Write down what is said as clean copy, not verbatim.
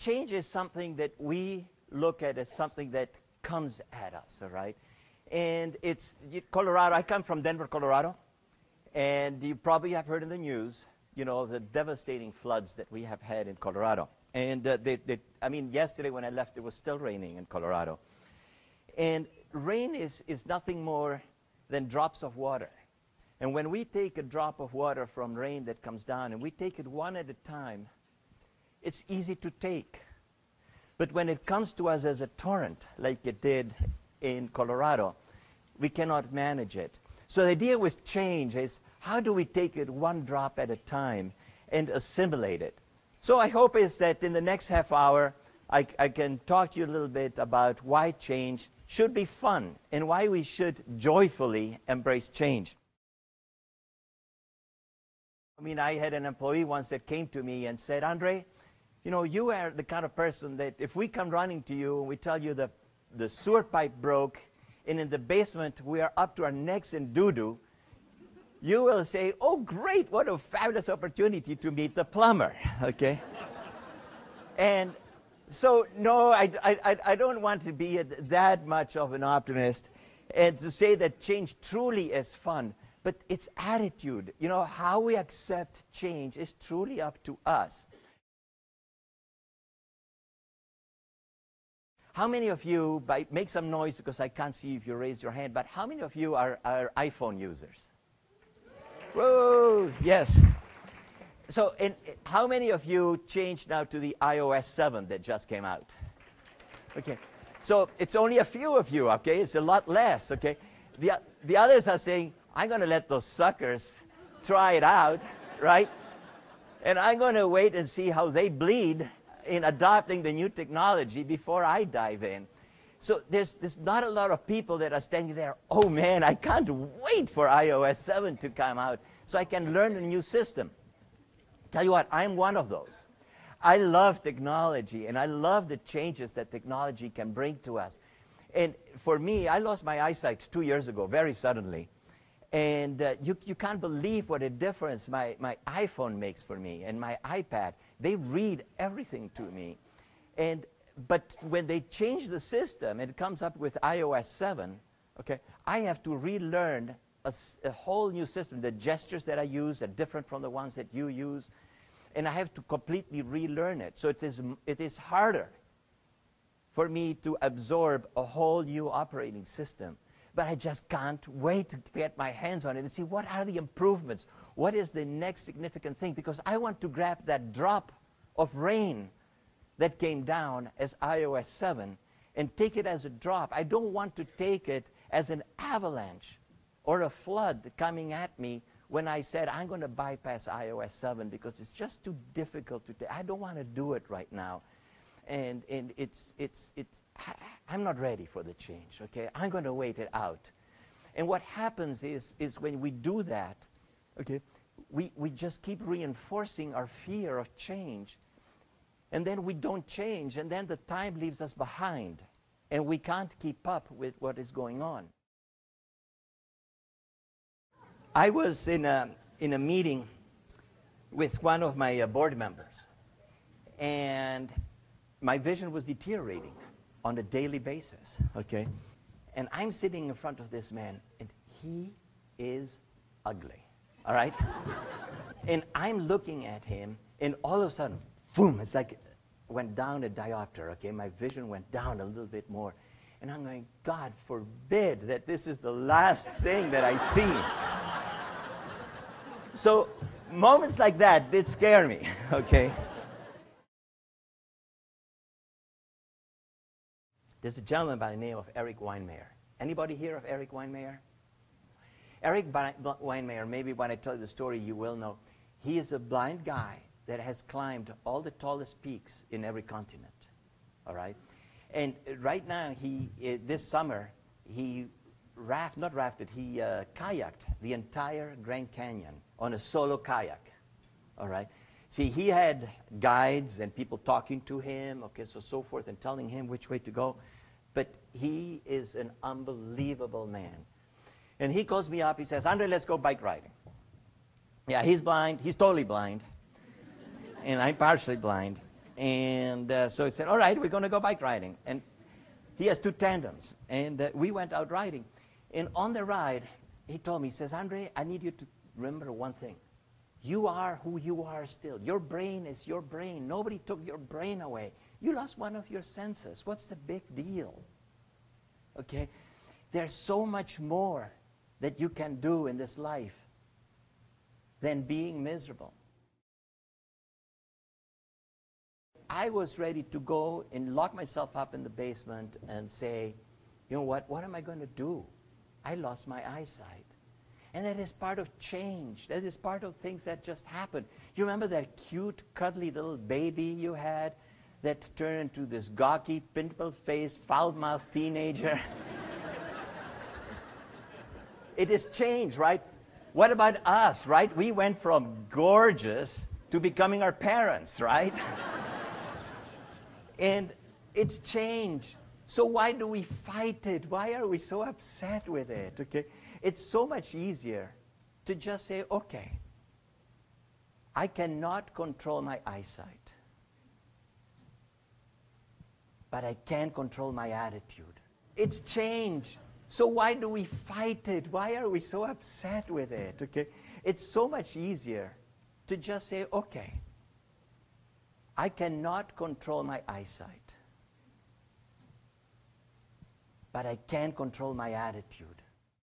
change is something that we look at as something that comes at us, all right? And it's Colorado. I come from Denver, Colorado. And you probably have heard in the news, you know, the devastating floods that we have had in Colorado. And I mean, yesterday when I left, it was still raining in Colorado. And rain is nothing more than drops of water. And when we take a drop of water from rain that comes down, and we take it one at a time, it's easy to take. But when it comes to us as a torrent, like it did in Colorado, we cannot manage it. So the idea with change is, how do we take it one drop at a time and assimilate it? So I hope is that in the next half hour, I can talk to you a little bit about why change should be fun and why we should joyfully embrace change. I mean, I had an employee once that came to me and said, Andre, you know, you are the kind of person that if we come running to you and we tell you the sewer pipe broke, and in the basement we are up to our necks in doo-doo, you will say, oh, great, what a fabulous opportunity to meet the plumber, okay? And so, no, I don't want to be that much of an optimist and to say that change truly is fun, but it's attitude. You know, how we accept change is truly up to us. How many of you, make some noise because I can't see if you raised your hand, but how many of you are iPhone users? Whoa, yes. So how many of you changed now to the iOS 7 that just came out? Okay. So it's only a few of you, okay? It's a lot less, okay? The others are saying, I'm going to let those suckers try it out, right? And I'm going to wait and see how they bleed in adopting the new technology before I dive in. So there's not a lot of people that are standing there, oh man, I can't wait for iOS 7 to come out so I can learn a new system. Tell you what, I'm one of those. I love technology and I love the changes that technology can bring to us. And for me, I lost my eyesight 2 years ago, very suddenly. And you can't believe what a difference my iPhone makes for me and my iPad. They read everything to me. But when they change the system and it comes up with iOS 7, okay, I have to relearn a whole new system. The gestures that I use are different from the ones that you use. And I have to completely relearn it. So it is harder for me to absorb a whole new operating system. But I just can't wait to get my hands on it and see what are the improvements. What is the next significant thing? Because I want to grab that drop of rain that came down as iOS 7 and take it as a drop. I don't want to take it as an avalanche or a flood coming at me when I said I'm going to bypass iOS 7 because it's just too difficult to take. I don't want to do it right now. And I'm not ready for the change, okay? I'm going to wait it out. And what happens is when we do that, okay, we just keep reinforcing our fear of change. And then we don't change, and then the time leaves us behind. And we can't keep up with what is going on. I was in a meeting with one of my board members. And my vision was deteriorating on a daily basis, okay? And I'm sitting in front of this man, and he is ugly, all right? And I'm looking at him, and all of a sudden, boom, it's like went down a diopter, okay? My vision went down a little bit more. And I'm going, God forbid that this is the last thing that I see. So moments like that did scare me, okay? There's a gentleman by the name of Eric Weinmayer. Anybody here of Eric Weinmayer? Eric Weinmayer, maybe when I tell you the story, you will know. He is a blind guy that has climbed all the tallest peaks in every continent, all right? And right now, this summer, he kayaked the entire Grand Canyon on a solo kayak, all right? See, he had guides and people talking to him, okay, so forth, and telling him which way to go. But he is an unbelievable man. And he calls me up, he says, Andre, let's go bike riding. Yeah, he's blind, he's totally blind. And I'm partially blind. And so he said, all right, we're going to go bike riding. And he has 2 tandems. And we went out riding. And on the ride, he told me, he says, Andre, I need you to remember one thing. You are who you are still. Your brain is your brain. Nobody took your brain away. You lost one of your senses. What's the big deal? Okay? There's so much more that you can do in this life than being miserable. I was ready to go and lock myself up in the basement and say, you know what am I going to do? I lost my eyesight. And that is part of change. That is part of things that just happened. You remember that cute, cuddly little baby you had that turned into this gawky, pimple-faced, foul-mouthed teenager? It is change, right? What about us, right? We went from gorgeous to becoming our parents, right? And it's change. So why do we fight it? Why are we so upset with it? Okay? It's so much easier to just say, okay, I cannot control my eyesight, but I can control my attitude. It's change. So why do we fight it? Why are we so upset with it? Okay? It's so much easier to just say, okay, I cannot control my eyesight, but I can control my attitude.